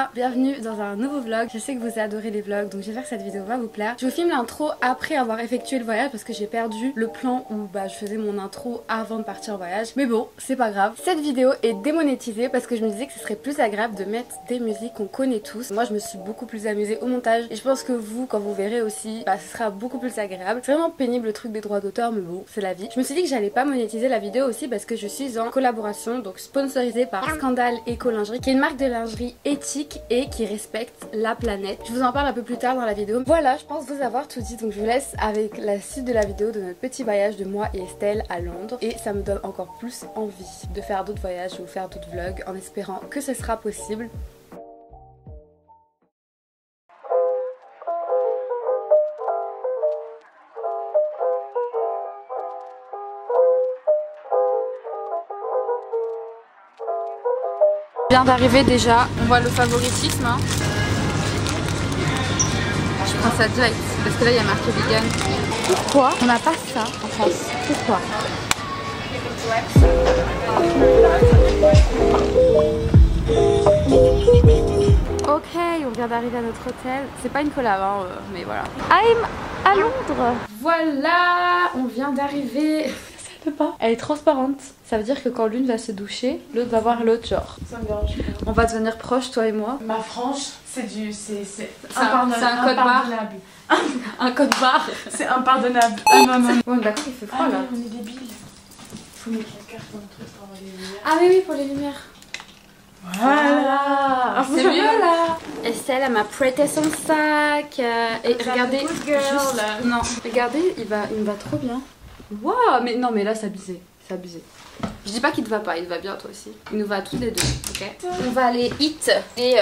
moi, bienvenue dans un nouveau vlog. Je sais que vous adorez les vlogs, donc j'espère que cette vidéo va vous plaire. Je vous filme l'intro après avoir effectué le voyage parce que j'ai perdu le plan où je faisais mon intro avant de partir en voyage. Mais bon, c'est pas grave. Cette vidéo est démonétisée parce que je me disais que ce serait plus agréable de mettre des musiques qu'on connaît tous. Moi je me suis beaucoup plus amusée au montage et je pense que vous, quand vous verrez aussi, ce sera beaucoup plus agréable. C'est vraiment pénible le truc des droits d'auteur, mais bon, c'est la vie. Je me suis dit que j'allais pas monétiser la vidéo aussi parce que je suis en collaboration, donc sponsorisée par Scandale Éco-Lingerie, qui est une marque de lingerie éthique et qui respecte la planète. Je vous en parle un peu plus tard dans la vidéo. Voilà, je pense vous avoir tout dit, donc je vous laisse avec la suite de la vidéo de notre petit voyage de moi et Estelle à Londres. Et ça me donne encore plus envie de faire d'autres voyages ou faire d'autres vlogs en espérant que ce sera possible. Vient d'arriver déjà, on voit le favoritisme. Hein. Je prends ça direct parce que là il y a marqué vegan. Pourquoi on n'a pas ça en France? Pourquoi? Ok, on vient d'arriver à notre hôtel. C'est pas une collab, hein, mais voilà. I'm à Londres. Voilà, on vient d'arriver. Pas. Elle est transparente, ça veut dire que quand l'une va se doucher, l'autre va voir l'autre, genre. Ça me dérange pas. On va devenir proches, toi et moi. Ma frange, c'est un code barre. Un code barre. C'est impardonnable. Ah non, non. Bon, d'accord, il fait froid là. On est débiles. Faut mettre la carte dans le truc pour avoir les lumières. Ah oui, pour les lumières. Voilà. C'est mieux là. Estelle, elle m'a prêté son sac. Et regardez, juste... Non, regardez, il me va trop bien. Waouh, mais non, mais là c'est abusé, c'est abusé. Je dis pas qu'il te va pas, il te va bien toi aussi. Il nous va à toutes les deux, ok. On va aller hit et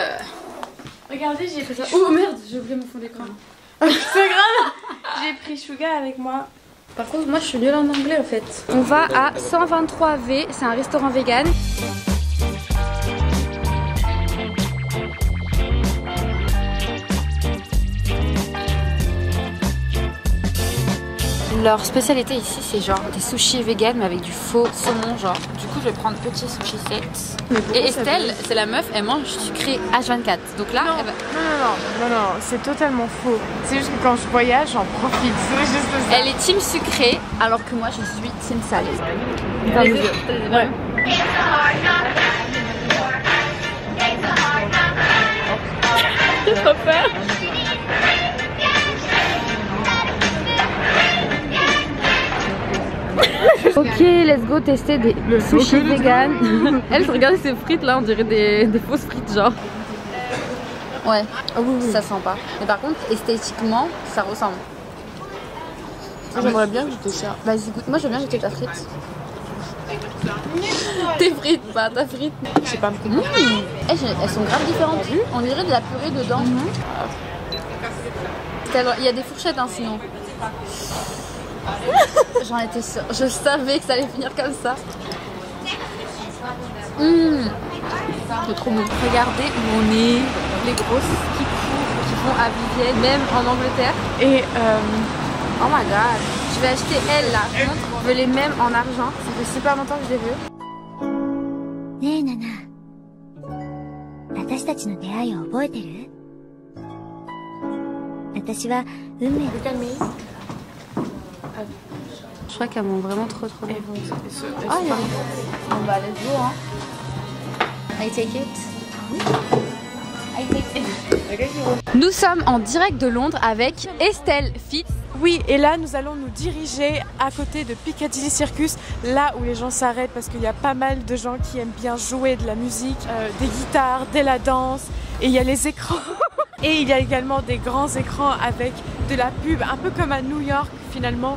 regardez, j'ai pris. Oh merde, j'ai oublié mon fond d'écran. C'est grave. J'ai pris Suga avec moi. Par contre, moi je suis nulle en anglais en fait. On va à 123V, c'est un restaurant vegan. Leur spécialité ici c'est genre des sushis vegan mais avec du faux saumon genre. Du coup je vais prendre petit sushi set. Et Estelle c'est la meuf, elle mange sucré H24. Donc là non, elle va... non, c'est totalement faux. C'est juste que quand je voyage j'en profite. C'est juste ça. Elle est team sucré alors que moi je suis team salé. Ouais. J'ai trop peur. Ok, let's go tester des sushis vegan. Elle, regardez ces frites là, on dirait des fausses frites genre. Ouais, ça sent pas. Mais par contre, esthétiquement, ça ressemble. J'aimerais bien goûter ça. Vas-y, goûte. Moi, j'aime bien goûter ta frite. Tes frites, pas ta frite. Je sais pas. Elles sont grave différentes. On dirait de la purée dedans. Il y a des fourchettes hein, sinon. J'en étais sûre, je savais que ça allait finir comme ça. C'est trop bon. Regardez où on est, les grosses qui font à Vivienne, même en Angleterre. Et oh my god, je vais acheter elle là. Je veux les mêmes en argent, ça fait super longtemps que je les veux. ねえナナ、私たちの出会いを覚えてる？私は運命。 Je crois qu'elles vont vraiment trop bien. Ah, il y a... Bon bah let's go hein. I take it. I take it. Nous sommes en direct de Londres avec Estelle Fitz. Oui, et là nous allons nous diriger à côté de Piccadilly Circus, là où les gens s'arrêtent parce qu'il y a pas mal de gens qui aiment bien jouer de la musique, des guitares, de la danse, et il y a les écrans. Et il y a également des grands écrans avec de la pub, un peu comme à New York finalement.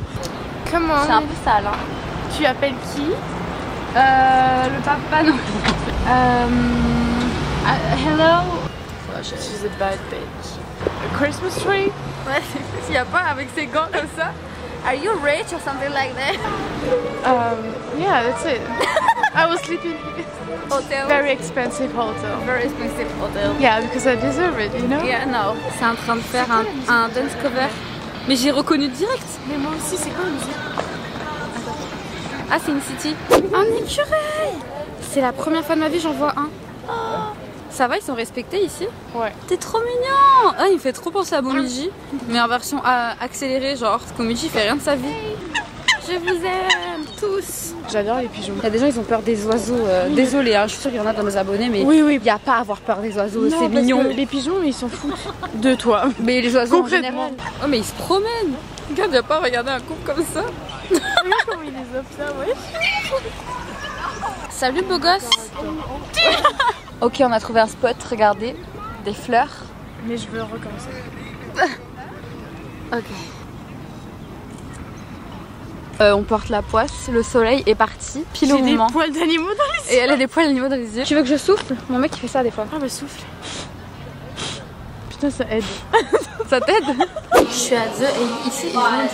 Comment? C'est un peu sale hein. Tu appelles qui? Le papa non. Hello. She's a bad bitch. A Christmas tree? Ouais, il n'y a pas avec ses gants comme ça. Are you rich or something like that? Yeah, that's it. I was sleeping in Hotel. very expensive hotel. Very expensive hotel. Yeah, because I deserve it, you know? Yeah, no. C'est en train de faire un dance cover. Mais j'ai reconnu direct. Mais moi aussi, c'est quoi la musique? Ah, c'est une city. Un écureuil. C'est la première fois de ma vie j'en vois un. Ça va, ils sont respectés ici? Ouais. T'es trop mignon! Ah, il me fait trop penser à Momiji, mais en version accélérée, genre. Parce que Momiji fait rien de sa vie. Je vous aime tous! J'adore les pigeons. Il y a des gens, ils ont peur des oiseaux. Désolée, hein, je suis sûre qu'il y en a dans nos abonnés, mais oui, il n'y a pas à avoir peur des oiseaux, non, c'est mignon. Que les pigeons, ils s'en foutent de toi. Mais les oiseaux en Concrètement. général. Oh, mais ils se promènent! Regarde, il n'y a pas à regarder un couple comme ça. Regarde comment ils les observent, ouais. Salut, beau gosse! Ok, on a trouvé un spot, regardez, des fleurs. Mais je veux recommencer. Ok. On porte la poisse, le soleil est parti, pile au J'ai des moment. poils d'animaux dans les yeux. Et elle a des poils d'animaux dans les yeux. Tu veux que je souffle? Mon mec il fait ça des fois. Ah bah souffle. Putain, ça aide. Ça t'aide? Je suis à The et ici ils ont du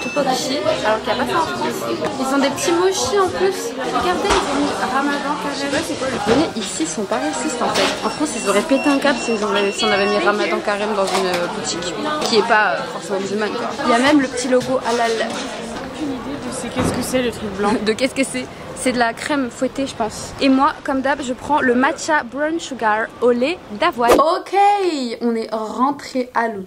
tteokbokki alors qu'il n'y a pas ça en France. Ils ont des petits mochis en plus. Regardez, ils ont mis Ramadan carême. Venez, ici ils sont pas racistes en fait. En France ils auraient pété un câble si on avait mis Ramadan carême dans une boutique qui est pas forcément musulmane quoi. Il y a même le petit logo halal. Aucune idée de c'est qu'est-ce que c'est le truc blanc. De qu'est-ce que c'est? C'est de la crème fouettée je pense. Et moi comme d'hab je prends le matcha brown sugar au lait d'avoine. Ok, on est rentré à l'hôtel.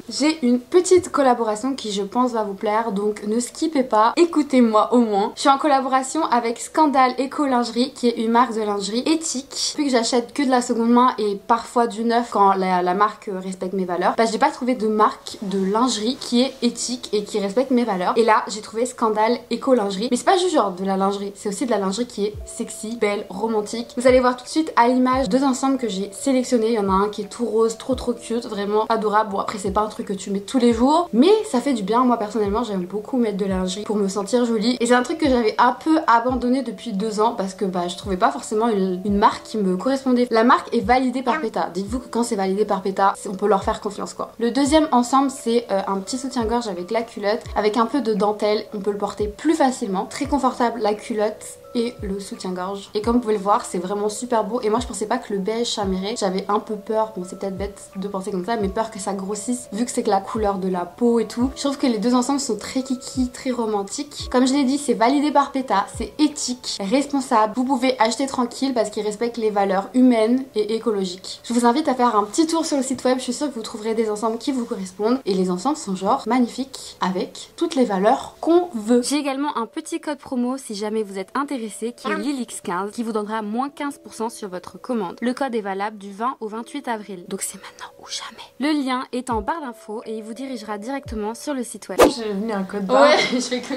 J'ai une petite collaboration qui je pense va vous plaire, donc ne skippez pas, écoutez-moi au moins. Je suis en collaboration avec Scandale Eco Lingerie qui est une marque de lingerie éthique. Depuis que j'achète que de la seconde main et parfois du neuf quand la marque respecte mes valeurs, bah j'ai pas trouvé de marque de lingerie qui est éthique et qui respecte mes valeurs. Et là j'ai trouvé Scandale Eco Lingerie. Mais c'est pas juste genre de la lingerie, c'est aussi de la lingerie qui est sexy, belle, romantique. Vous allez voir tout de suite à l'image deux ensembles que j'ai sélectionnés. Il y en a un qui est tout rose, trop cute, vraiment adorable. Bon après c'est pas un truc que tu mets tous les jours, mais ça fait du bien. Moi personnellement j'aime beaucoup mettre de la lingerie pour me sentir jolie. Et c'est un truc que j'avais un peu abandonné depuis 2 ans parce que bah je trouvais pas forcément une marque qui me correspondait. La marque est validée par PETA. Dites-vous que quand c'est validé par PETA, on peut leur faire confiance quoi. Le deuxième ensemble c'est un petit soutien-gorge avec la culotte, avec un peu de dentelle. On peut le porter plus facilement, très confortable la culotte et le soutien-gorge. Et comme vous pouvez le voir, c'est vraiment super beau. Et moi je pensais pas que le beige ça m'irait. J'avais un peu peur, bon c'est peut-être bête de penser comme ça, mais peur que ça grossisse vu que c'est que la couleur de la peau et tout. Je trouve que les deux ensembles sont très kiki, très romantiques. Comme je l'ai dit, c'est validé par PETA, c'est éthique, responsable. Vous pouvez acheter tranquille parce qu'ils respectent les valeurs humaines et écologiques. Je vous invite à faire un petit tour sur le site web, je suis sûre que vous trouverez des ensembles qui vous correspondent. Et les ensembles sont genre magnifiques avec toutes les valeurs qu'on veut. J'ai également un petit code promo si jamais vous êtes intéressé qui est Lilix15 qui vous donnera moins 15% sur votre commande. Le code est valable du 20 au 28 avril. Donc c'est maintenant ou jamais. Le lien est en barre d'infos et il vous dirigera directement sur le site web. J'ai mis un code barre. Ouais, je fais que...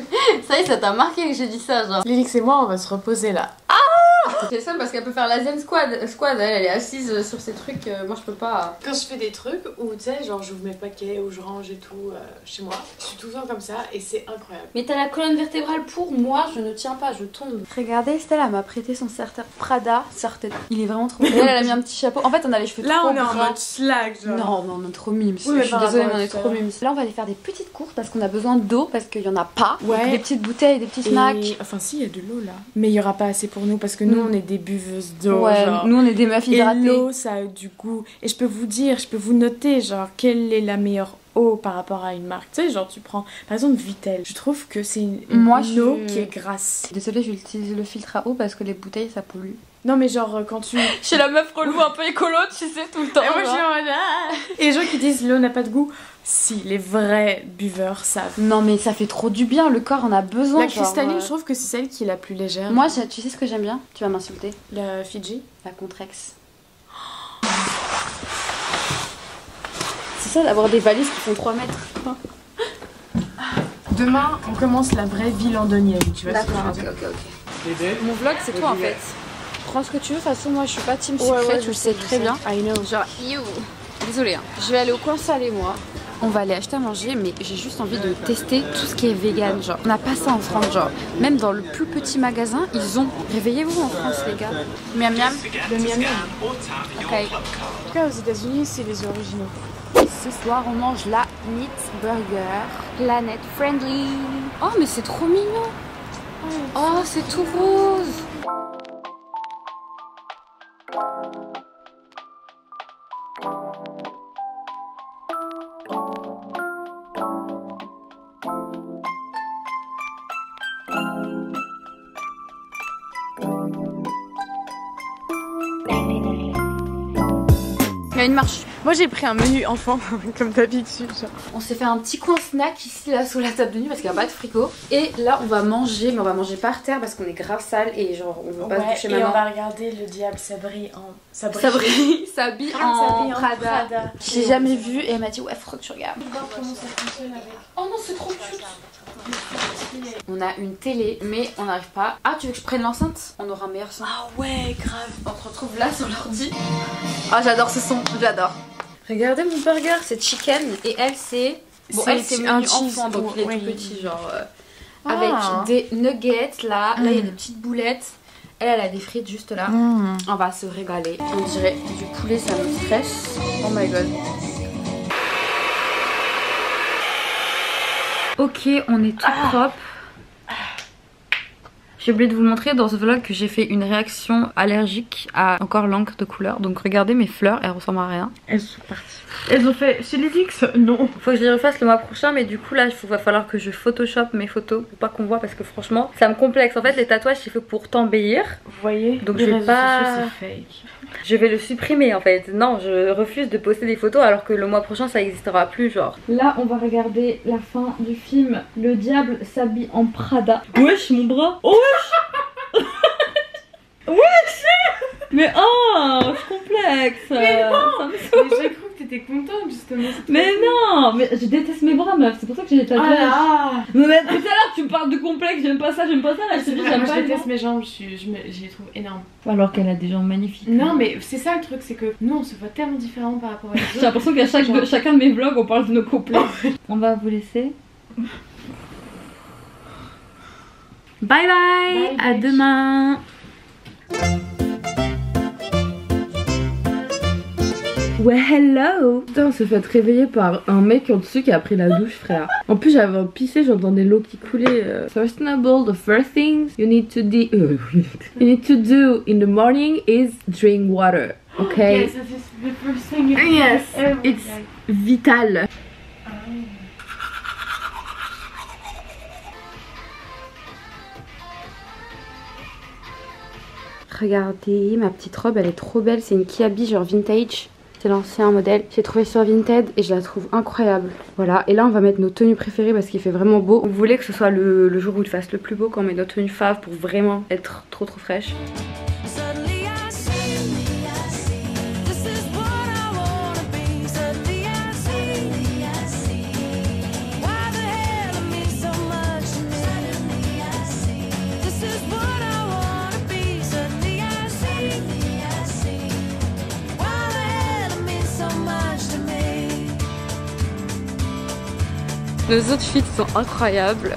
Ça y est, ça t'a marqué que j'ai dit ça genre. Lilix et moi on va se reposer là. C'est ça parce qu'elle peut faire la zen squad. Elle est assise sur ces trucs, moi je peux pas. Quand je fais des trucs où tu sais genre j'ouvre mes paquets ou je range et tout chez moi, je suis tout le temps comme ça et c'est incroyable. Mais t'as la colonne vertébrale pour moi, je ne tiens pas, je tombe. Regardez, Stella m'a prêté son Prada Certain. Il est vraiment trop beau. Elle a mis un petit chapeau. En fait on a les cheveux là trop on est en gras. mode slack genre. Non mais on est trop mimes. Oui, je suis désolée mais on est trop mimes. Là on va aller faire des petites courses parce qu'on a besoin d'eau parce qu'il y en a pas. Ouais. Donc, des petites bouteilles, des petits snacks. Et... Enfin si il y a de l'eau là. Mais il y aura pas assez pour nous parce que nous on est des buveuses d'eau. Ouais, genre. nous on est des meufs hydratées. Et l'eau ça a du goût. Et je peux vous dire, je peux vous noter genre quelle est la meilleure eau par rapport à une marque. Tu sais genre tu prends par exemple Vitel. Je trouve que c'est une eau qui est grasse. Désolée, j'utilise le filtre à eau parce que les bouteilles ça pollue. Non mais genre quand tu... Je suis la meuf relou un peu écolo, tu sais, tout le temps. Et moi je suis en mode... Ah. Et les gens qui disent l'eau n'a pas de goût. Si, les vrais buveurs savent. Non mais ça fait trop du bien, le corps en a besoin. La cristalline, je trouve que c'est celle qui est la plus légère. Moi, tu sais ce que j'aime bien? Tu vas m'insulter. La Fiji. La Contrex. C'est ça d'avoir des valises qui font 3 mètres. Demain, on commence la vraie vie londonienne, tu vois. D'accord, ok. Mon vlog c'est toi en fait. Prends ce que tu veux, de toute façon moi je suis pas team sucré, tu le sais très bien. I know. Genre, you. Désolée, hein. Je vais aller au coin salé moi. On va aller acheter à manger, mais j'ai juste envie de tester tout ce qui est vegan. Genre, on n'a pas ça en France, genre. Même dans le plus petit magasin, ils ont. Réveillez-vous en France, les gars. Miam miam. Le miam miam. Ok. En tout cas, aux États-Unis, c'est les originaux. Ce soir, on mange la Meat Burger Planet Friendly. Oh, mais c'est trop mignon. Oh, c'est tout rose. a une marche. Moi j'ai pris un menu enfant comme d'habitude. On s'est fait un petit coin snack ici là sous la table de nuit parce qu'il n'y a pas de frigo. Et là on va manger, mais on va manger par terre parce qu'on est grave sale et genre on veut pas se doucher maintenant. Et on va regarder le diable s'habille en Prada. J'ai jamais vu et elle m'a dit ouais faut que tu regardes. Comment ça fonctionne avec... Oh non c'est trop cute. On a une télé mais on n'arrive pas. Ah tu veux que je prenne l'enceinte? On aura un meilleur son. Ah ouais grave. On se retrouve là sur l'ordi. Ah j'adore ce son, j'adore. Regardez mon burger, c'est chicken et elle c'est... Bon elle c'est menu enfant donc il est tout petit genre avec des nuggets là. Là il y a des petites boulettes. Elle a des frites juste là. On va se régaler. On dirait du poulet, ça me stresse. Oh my god. Ok, on est tout propre. J'ai oublié de vous montrer dans ce vlog que j'ai fait une réaction allergique à encore l'encre de couleur. Donc regardez mes fleurs, elles ressemblent à rien. Elles sont parties. Elles ont fait chez les X? Non. Faut que je les refasse le mois prochain, mais du coup là il va falloir que je photoshop mes photos pour pas qu'on voit parce que franchement ça me complexe. En fait les tatouages c'est fait pour t'embellir. Vous voyez? Donc je vais pas... c'est fake. Je vais le supprimer en fait. Non, je refuse de poster des photos alors que le mois prochain ça n'existera plus genre. Là on va regarder la fin du film Le diable s'habille en Prada. Wesh mon bras. Oh wesh. Wesh. Mais oh, je suis complexe. Mais non. Ça me saoule. J'ai cru que t'étais contente justement. Mais non, mais je déteste mes bras meuf, c'est pour ça que j'ai des tatouages. Mais tout à l'heure tu me parles de complexe, j'aime pas ça, là je te dis j'aime pas. Je déteste mes jambes, je les trouve énormes. Alors qu'elle a des jambes magnifiques. Non mais c'est ça le truc, c'est que nous on se voit tellement différemment par rapport à les autres. J'ai l'impression qu'à chacun de mes vlogs on parle de nos complexes. On va vous laisser. Bye bye, à demain. Ouais hello. Putain on s'est fait réveiller par un mec en dessus qui a pris la douche frère. En plus j'avais pissé, j'entendais l'eau qui coulait. Sustainable, the first things you need to do in the morning is drink water. Okay? Yes, this is the first thing you Yes, it's vital. Regardez, ma petite robe elle est trop belle, c'est une Kiabi genre vintage. C'est l'ancien modèle. J'ai trouvé sur Vinted et je la trouve incroyable. Voilà, et là on va mettre nos tenues préférées parce qu'il fait vraiment beau. Vous voulez que ce soit le jour où il fasse le plus beau quand on met nos tenues fave pour vraiment être trop fraîche. Nos outfits sont incroyables.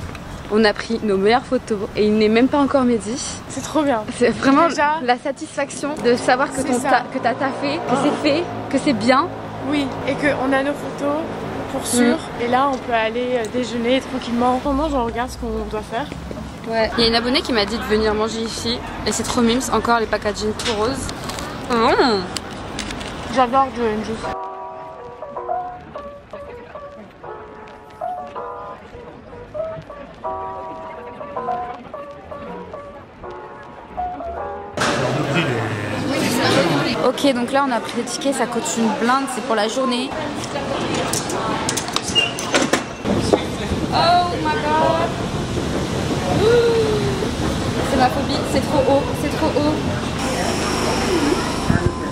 On a pris nos meilleures photos et il n'est même pas encore midi. C'est trop bien. C'est vraiment déjà la satisfaction de savoir que t'as taffé, que c'est fait, que c'est bien. Oui, et qu'on a nos photos pour sûr. Et là on peut aller déjeuner tranquillement. Pendant j'en regarde ce qu'on doit faire. Ouais. Il y a une abonnée qui m'a dit de venir manger ici. Et c'est trop mimes, encore les packaging tout roses. J'adore Joe & Juice. Ok, donc là on a pris des tickets, ça coûte une blinde, c'est pour la journée. Oh my god. C'est ma phobie, c'est trop haut, c'est trop haut.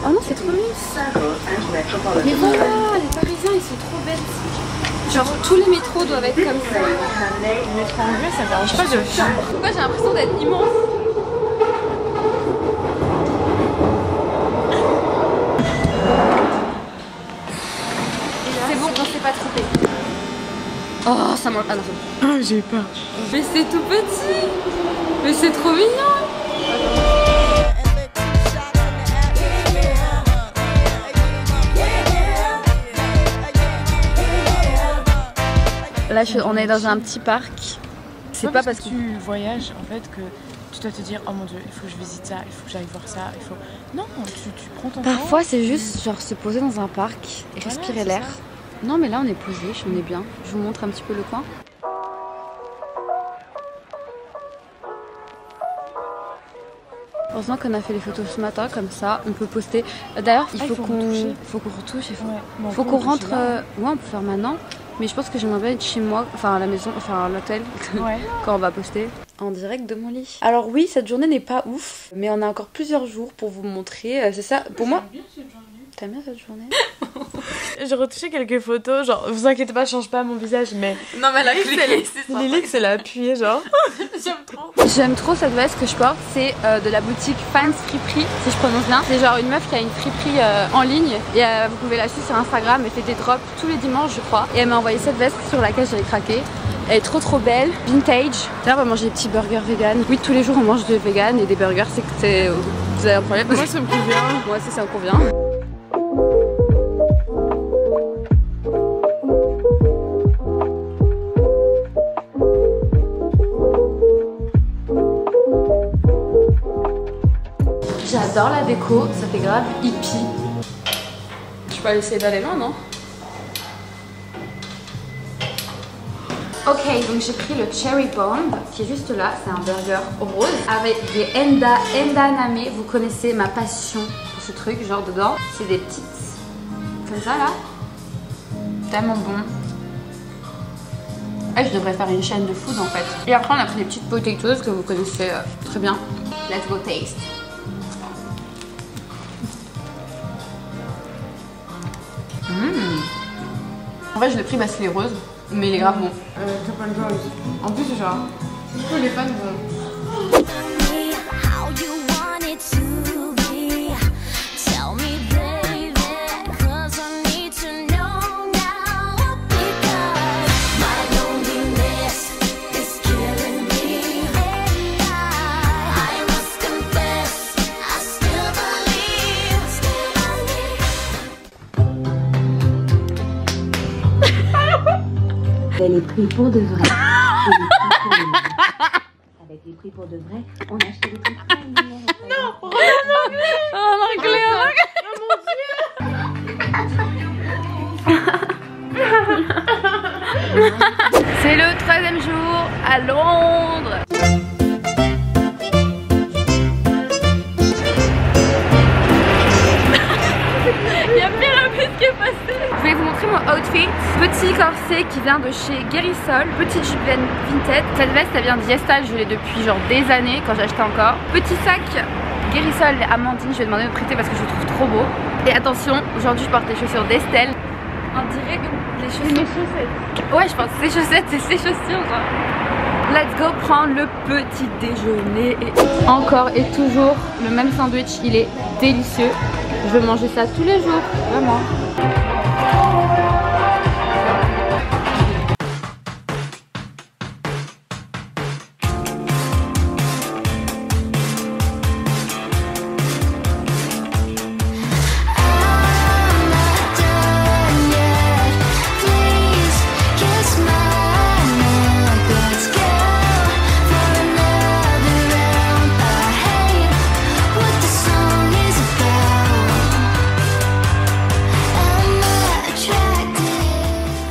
Oh non, c'est trop mignon. Mais voilà, les Parisiens ils sont trop bêtes. Genre tous les métros doivent être comme ça. Le métro anglais ça me dérange pas de... Pourquoi j'ai l'impression d'être immense? C'est bon, on s'est pas trompé. Oh, ça mange. Ah non, c'est bon. Oh, j'ai peur. Mais c'est tout petit. Mais c'est trop mignon. Là, on est dans un petit parc. C'est pas parce que tu voyages en fait que tu dois te dire oh mon dieu, il faut que je visite ça, il faut que j'aille voir ça, il faut... Non, tu prends ton temps. Parfois c'est juste genre se poser dans un parc et respirer l'air. Non mais là on est posé, on est bien. Je vous montre un petit peu le coin. Heureusement qu'on a fait les photos ce matin, comme ça on peut poster. D'ailleurs, il faut qu'on retouche. Il faut qu'on rentre. Ouais, on peut faire maintenant. Mais je pense que j'aimerais bien être chez moi, enfin à la maison, enfin à l'hôtel, quand on va poster. En direct de mon lit. Alors oui, cette journée n'est pas ouf, mais on a encore plusieurs jours pour vous montrer. C'est ça, pour moi. T'aimes bien cette journée? J'ai retouché quelques photos, genre vous inquiétez pas, je change pas mon visage, mais. Non, mais elle a cliqué. Lilix, elle a appuyé, genre. J'aime trop. J'aime trop cette veste que je porte, c'est de la boutique Fans Friperie, si je prononce bien. C'est genre une meuf qui a une friperie en ligne et vous pouvez la suivre sur Instagram. Elle fait des drops tous les dimanches, je crois. Et elle m'a envoyé cette veste sur laquelle j'avais craqué. Elle est trop belle, vintage. D'ailleurs, on va manger des petits burgers vegan. Oui, tous les jours on mange des vegan et des burgers, c'est que vous avez un problème. Moi ça me convient. Moi aussi ça me convient. J'adore la déco, ça fait grave hippie. Je peux aller essayer d'aller loin, non? Ok, donc j'ai pris le Cherry Bomb qui est juste là, c'est un burger rose avec des enda name. Vous connaissez ma passion pour ce truc, genre dedans. C'est des petites comme ça là. Tellement bon. Je devrais faire une chaîne de food en fait. Et après on a pris des petites potatoes que vous connaissez très bien. Let's go taste. En fait je l'ai pris parce qu'il est rose, mais il est grave bon. T'as pas le droit aussi. En plus genre, du coup les fans vont... Elle est pris pour de vrai. Avec les prix pour de vrai, on a acheté des trucs. Non, en anglais. C'est le 3e jour à Londres. Il y a pire à plus qui est passé. Je vais vous montrer mon outfit. Petit corset qui vient de chez Guérissol. Petite jupe vintage. Cette veste elle vient d'Yestal, je l'ai depuis genre des années quand j'achetais encore. Petit sac Guérissol Amandine, je vais demander de me prêter parce que je le trouve trop beau. Et attention, aujourd'hui je porte les chaussures d'Estelle. On dirait les chaussures. Mes chaussettes. Ouais, je pense que ces chaussettes, c'est ces chaussures genre. Let's go prendre le petit déjeuner. Et encore et toujours le même sandwich, il est délicieux. Je veux manger ça tous les jours, vraiment.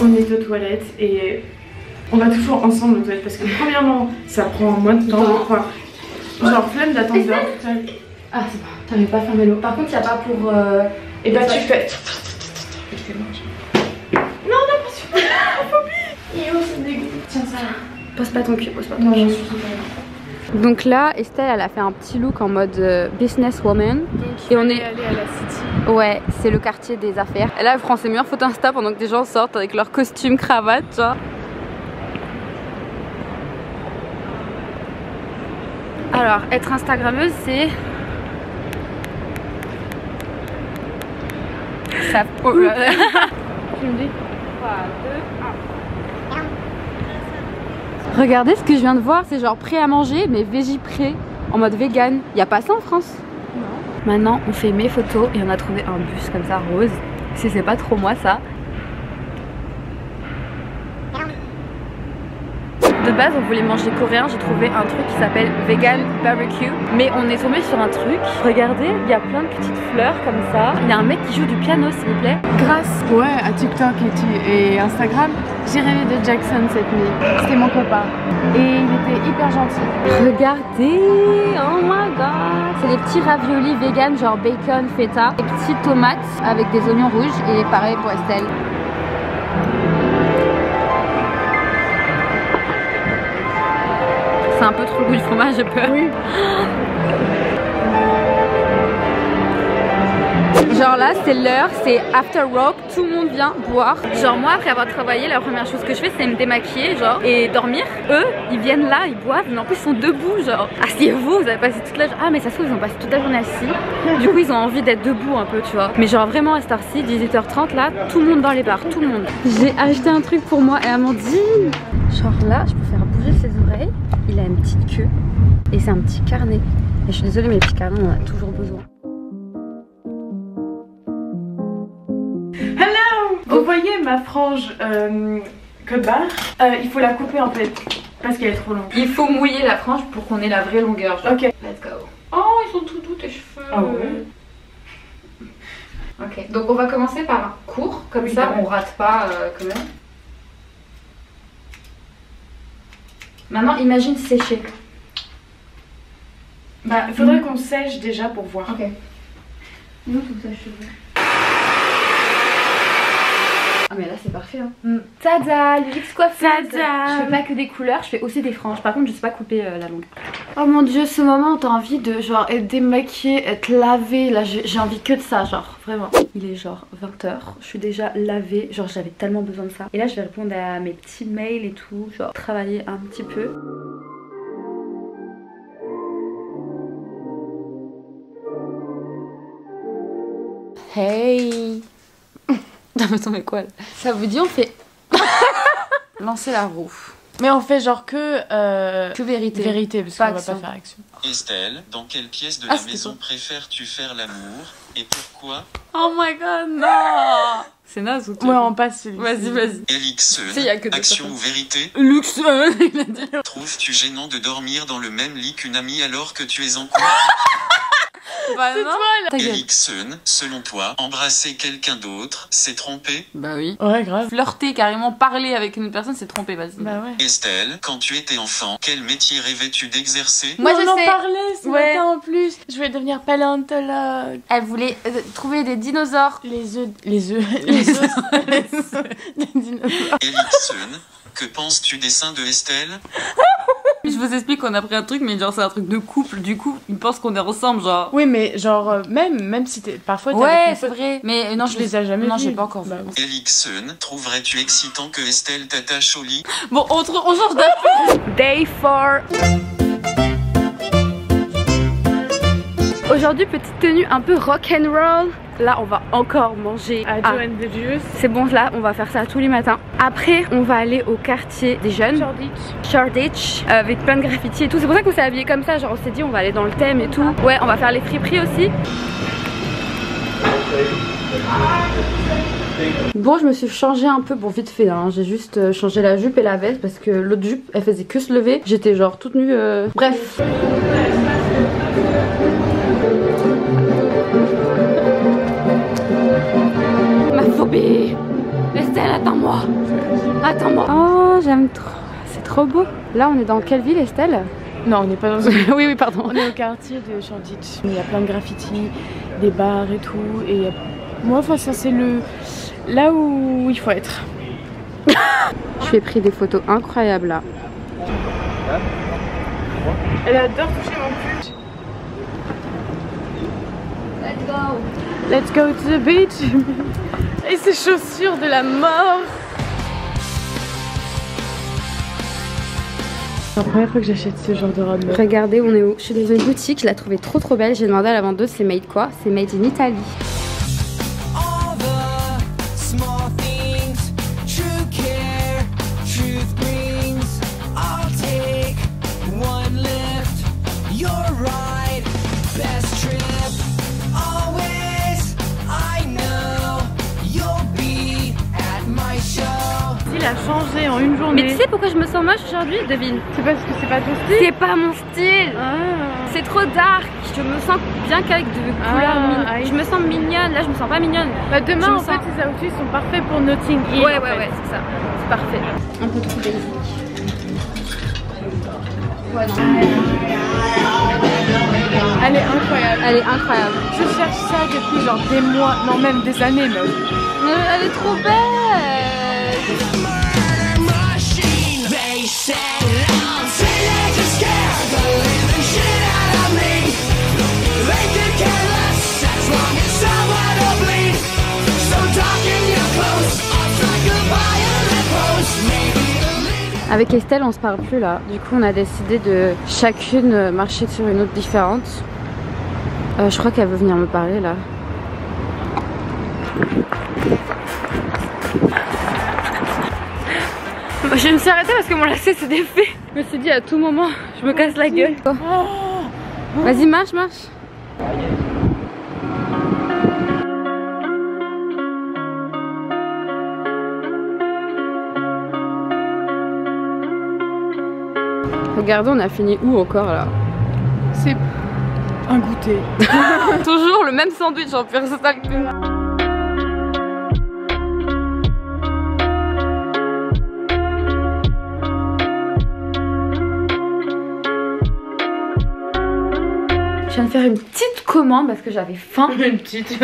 On est aux toilettes et on va toujours ensemble aux toilettes parce que premièrement ça prend moins de temps. Enfin, genre flemme d'attendre dehors toute seule. Ah c'est bon, t'arrives pas à fermer l'eau. Par contre il n'y a pas pour... Et bah tu fais... Non, non, pas super. Et oh ça me dégoûte. Tiens ça. Pose pas ton cul, pose pas ton Non, cul. j'en suis pas. Donc là, Estelle, elle a fait un petit look en mode businesswoman. Et on est allé à la City. Ouais, c'est le quartier des affaires. Et là, elle prend ses meilleures photos Insta pendant que des gens sortent avec leurs costumes, cravates, tu vois. Alors, être Instagrammeuse, c'est... Ça... Oh là là. Tu me dis 3, 2, 1. Regardez ce que je viens de voir, c'est genre prêt à manger, mais végé prêt, en mode vegan. Y a pas ça en France? Non. Maintenant, on fait mes photos et on a trouvé un bus comme ça, rose. Si c'est pas trop moi, ça. De base on voulait manger coréen, j'ai trouvé un truc qui s'appelle vegan barbecue, mais on est tombé sur un truc. Regardez, il y a plein de petites fleurs comme ça. Il y a un mec qui joue du piano s'il vous plaît. Grâce à TikTok et Instagram, j'ai rêvé de Jackson cette nuit. C'était mon copain et il était hyper gentil. Regardez, oh my god. C'est des petits raviolis vegan genre bacon, feta, des petites tomates avec des oignons rouges et pareil pour Estelle. C'est un peu trop le goût du fromage, j'ai peur. Oui. Genre là c'est l'heure, c'est after work, tout le monde vient boire. Genre moi après avoir travaillé, la première chose que je fais c'est me démaquiller genre et dormir. Eux ils viennent là, ils boivent mais en plus ils sont debout genre. Asseyez-vous, vous avez passé toute la journée. Ah mais ça se trouve ils ont passé toute la journée assis. Du coup ils ont envie d'être debout un peu tu vois. Mais genre vraiment à cette heure-ci, 18h30 là, tout le monde dans les bars, tout le monde. J'ai acheté un truc pour moi et Amandine. Genre là je peux faire bouger ses oreilles. Il a une petite queue et c'est un petit carnet. Et je suis désolée mais les petits carnets on en a toujours besoin. Vous voyez ma frange code barre, il faut la couper en fait parce qu'elle est trop longue. Il faut mouiller la frange pour qu'on ait la vraie longueur. Genre. Ok. Let's go. Oh, ils sont tout doux tes cheveux. Ah ouais. Ok, donc on va commencer par un court, comme ça on rate pas quand même. Maintenant, imagine sécher. Bah, il faudrait qu'on sèche déjà pour voir. Ok. Nous, tout ça, cheveux. Ah mais là c'est parfait hein. Tada, le luxe coiffeuse. Tada. Je fais pas que des couleurs, je fais aussi des franges. Par contre je sais pas couper la longue. Oh mon dieu, ce moment où t'as envie de genre être démaquillée, être lavée. Là j'ai envie que de ça genre, vraiment. Il est genre 20 h, je suis déjà lavée. Genre j'avais tellement besoin de ça. Et là je vais répondre à mes petits mails et tout. Genre travailler un petit peu. Hey. Non mais mais quoi là. Ça vous dit on fait lancer la roue. Mais on fait genre que vérité. Vérité parce qu'on va pas faire action. Estelle, dans quelle pièce de la maison préfères-tu faire l'amour et pourquoi? Oh my god non. C'est naze ou tout? Ouais on passe celui-ci. Vas-y. Elixon, action ou vérité? Luxon, il a dit. Trouves-tu gênant de dormir dans le même lit qu'une amie alors que tu es en couple? Bah non. Elixon, selon toi, embrasser quelqu'un d'autre, c'est tromper? Bah oui. Ouais grave. Flirter, carrément parler avec une personne, c'est tromper, vas-y. Bah ouais. Estelle, quand tu étais enfant, quel métier rêvais-tu d'exercer? Moi je on en sais. parlait ce matin en plus. Je voulais devenir paléontologue. Elle voulait trouver des dinosaures. Les œufs des dinosaures. Elixon, que penses-tu des seins de Estelle? Je vous explique qu'on a pris un truc, mais genre c'est un truc de couple, du coup ils pensent qu'on est ensemble, genre. Oui mais genre même si t'es parfois t'es ouais c'est vrai. Mais non je les ai jamais vus. Non j'ai pas encore vu. Elixon, trouverais-tu excitant que Estelle t'attache au lit? Bon on change d'affaire. Day 4. Aujourd'hui petite tenue un peu rock'n'roll. Là on va encore manger à Joe and the Juice. C'est bon là, on va faire ça tous les matins. Après on va aller au quartier des jeunes, Shoreditch, avec plein de graffitis et tout. C'est pour ça qu'on s'est habillé comme ça, genre on s'est dit on va aller dans le thème et tout. Ouais on va faire les friperies aussi. Bon je me suis changée un peu, bon vite fait hein. J'ai juste changé la jupe et la veste parce que l'autre jupe elle faisait que se lever. J'étais genre toute nue, bref. Ma phobie. Estelle, attends-moi. Attends-moi. Oh, j'aime trop. C'est trop beau. Là, on est dans quelle ville, Estelle? Non, on n'est pas dans oui, pardon. On est au quartier de Shoreditch. Il y a plein de graffitis, des bars et tout. Et moi, enfin, ça, c'est là où il faut être. Je ai pris des photos incroyables là. Elle adore toucher mon cul. Let's go. Let's go to the beach. Et ces chaussures de la mort. C'est la première fois que j'achète ce genre de robe. Regardez, on est où? Je suis dans une boutique, je la trouvais trop belle. J'ai demandé à la vendeuse c'est made quoi? C'est made in Italy. a changé en une journée. Mais tu sais pourquoi je me sens moche aujourd'hui? Devine. C'est parce que c'est pas ton style. C'est pas mon style. C'est trop dark. Je me sens bien qu'avec de couleurs je me sens mignonne. Là je me sens pas mignonne. Bah demain en fait ces outfits sont parfaits pour Notting Hill. Ouais c'est ça. C'est parfait. Un peu trop basique. Ouais, non. Elle est incroyable. Elle est incroyable. Je cherche ça depuis genre des mois, non même des années même. Elle est trop belle. Avec Estelle on se parle plus là, du coup on a décidé de chacune marcher sur une autre différente. Je crois qu'elle veut venir me parler là. Je me suis arrêtée parce que mon lacet s'est défait. Je me suis dit à tout moment je me casse la gueule. Vas-y marche. Regardez, on a fini où encore là? C'est un goûter. Toujours le même sandwich en pire, c'est ça le plus. Je viens de faire une petite commande parce que j'avais faim. Une petite.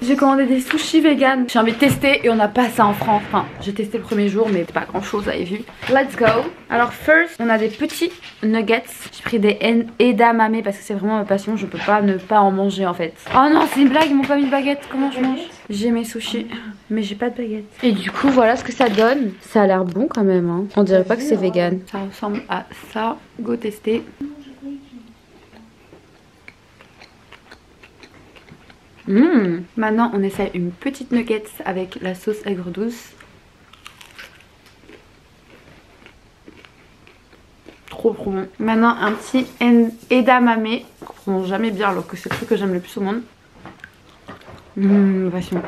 J'ai commandé des sushis vegan. J'ai envie de tester et on n'a pas ça en France. Enfin, j'ai testé le premier jour mais c'est pas grand chose, vous avez vu. Let's go. Alors first, on a des petits nuggets. J'ai pris des edamame parce que c'est vraiment ma passion. Je peux pas ne pas en manger en fait. Oh non, c'est une blague, ils m'ont pas mis de baguette. Comment je mange? J'ai mes sushis mais j'ai pas de baguette. Et du coup, voilà ce que ça donne. Ça a l'air bon quand même. Hein. On dirait pas que c'est vegan. Ça ressemble à ça. Go tester. Maintenant on essaie une petite nuggets avec la sauce aigre douce. Trop bon. Maintenant un petit edamame. Je comprends jamais bien alors que c'est le truc que j'aime le plus au monde. Passion.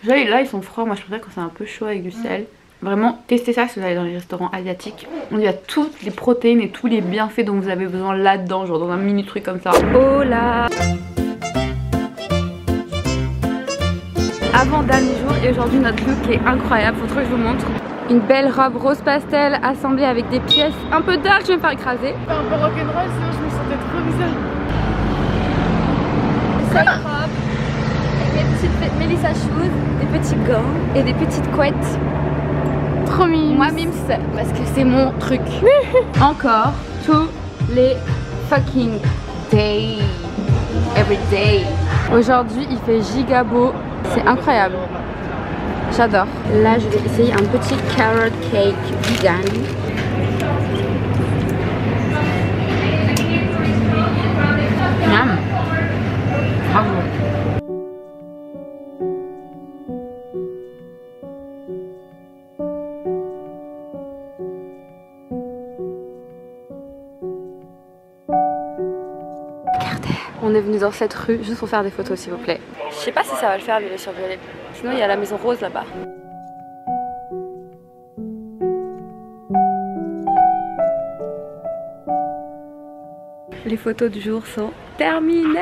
Là ils sont froids, moi je préfère quand c'est un peu chaud avec du sel. Vraiment testez ça si vous allez dans les restaurants asiatiques. Il y a toutes les protéines et tous les bienfaits dont vous avez besoin là-dedans, genre dans un mini truc comme ça. Oh là! Avant-dernier jour et aujourd'hui notre look est incroyable, faut trop que je vous montre. Une belle robe rose pastel assemblée avec des pièces un peu dark, je vais me faire écraser. C'est un peu rock'n'roll sinon je me sentais trop bizarre. Cette robe avec mes petites Melissa shoes, des petits gants et des petites couettes. Trop mimes. Moi mims parce que c'est mon truc. Encore tous les fucking days. Every day. Aujourd'hui il fait giga beau. C'est incroyable. J'adore. Là je vais essayer un petit carrot cake vegan. Miam. Bravo. On est venu dans cette rue juste pour faire des photos s'il vous plaît. Je sais pas si ça va le faire violet sur violet. Sinon il y a la maison rose là-bas. Les photos du jour sont terminées.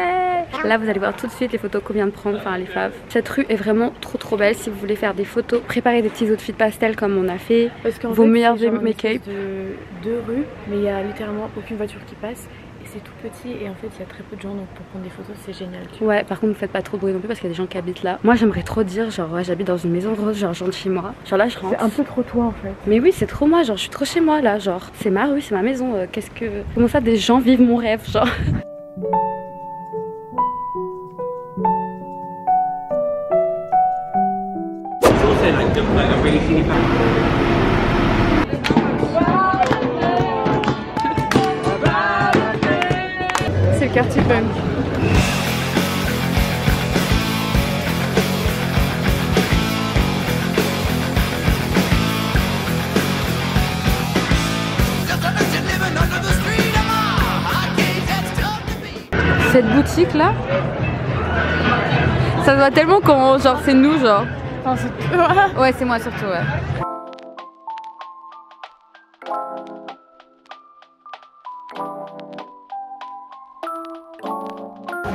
Là vous allez voir tout de suite les photos qu'on vient de prendre, enfin les faves. Cette rue est vraiment trop belle si vous voulez faire des photos. Préparez des petits outfits pastel comme on a fait. Parce qu'en vos fait, meilleurs make-up. Deux rues mais il y a littéralement aucune voiture qui passe. C'est tout petit et en fait il y a très peu de gens donc pour prendre des photos c'est génial. Ouais par contre ne faites pas trop de bruit non plus parce qu'il y a des gens qui habitent là. Moi j'aimerais trop dire genre ouais j'habite dans une maison rose, genre je rentre chez moi. Genre là je rentre. C'est un peu trop toi en fait. Mais oui c'est trop moi, genre je suis trop chez moi là, genre c'est ma rue, c'est ma maison. Qu'est-ce que... Comment ça des gens vivent mon rêve genre. C'est le quartier punk. Cette boutique là, ça doit tellement qu'on... genre c'est nous genre. Enfin, c'est... Ouais c'est moi surtout ouais.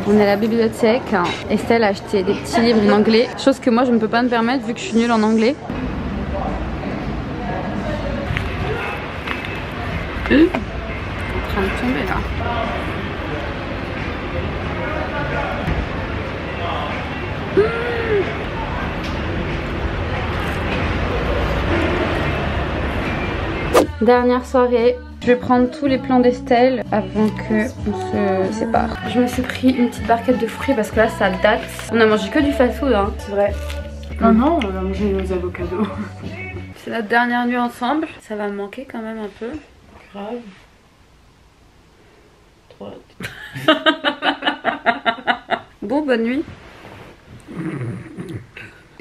On est à la bibliothèque. Estelle a acheté des petits livres en anglais, chose que moi je ne peux pas me permettre vu que je suis nulle en anglais. En train de tomber là. Dernière soirée, je vais prendre tous les plans d'Estelle avant que on se sépare. Je me suis pris une petite barquette de fruits parce que là ça date. On a mangé que du fast-food, hein, c'est vrai. Ah non, on a mangé nos avocados. C'est notre dernière nuit ensemble. Ça va me manquer quand même un peu. Grave. Bon, bonne nuit.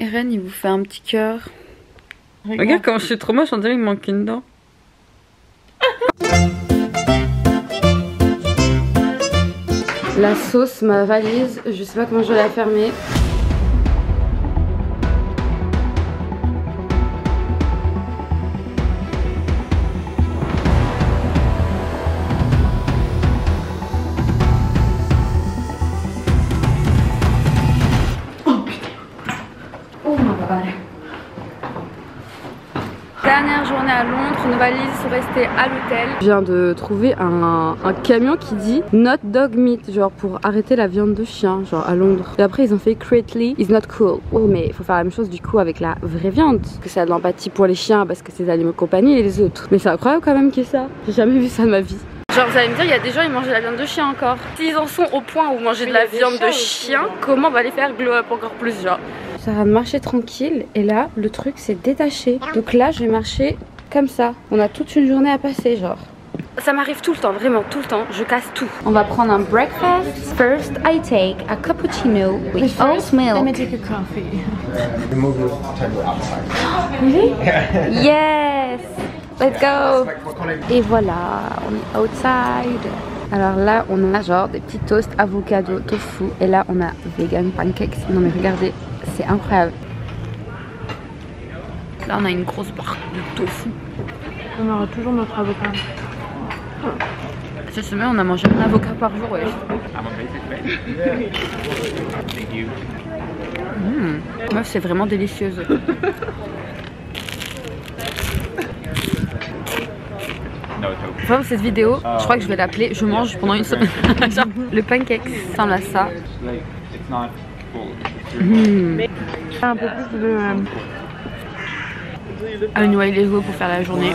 Eren, il vous fait un petit cœur. Regarde comment je suis trop moche, on dirait qu'il me manque une dent. La sauce, ma valise, je sais pas comment je vais la fermer. Dernière journée à Londres, nos valises sont restées à l'hôtel. Je viens de trouver un camion qui dit Not dog meat, genre pour arrêter la viande de chien, genre à Londres. Et après ils ont fait Crately is not cool. Oh mais il faut faire la même chose du coup avec la vraie viande. Que ça a de l'empathie pour les chiens parce que c'est des animaux de compagnie et les autres. Mais c'est incroyable quand même qu'il y ait ça. J'ai jamais vu ça de ma vie. Genre vous allez me dire, il y a des gens ils mangent de la viande de chien encore. S'ils en sont au point où manger de la viande de chien, comment on va les faire glow up encore plus genre? Ça va marcher tranquille et là le truc c'est détaché. Donc là je vais marcher comme ça. On a toute une journée à passer genre. Ça m'arrive tout le temps, vraiment tout le temps, je casse tout. On va prendre un breakfast. First I take a cappuccino with oat milk. Let me take a coffee. Remove your table outside. Really? Yes! Let's go! Et voilà, on est outside. Alors là, on a genre des petits toasts avocado, tofu. Et là, on a vegan pancakes. Non mais regardez, c'est incroyable. Là, on a une grosse barre de tofu. On aura toujours notre avocat. Cette semaine, on a mangé un avocat par jour, ouais. Meuf, c'est vraiment délicieuse. Enfin, cette vidéo, je crois que je vais l'appeler Je mange pendant une semaine. Le pancake ressemble à ça. Un peu plus de... Un noyer les jouets pour faire la journée.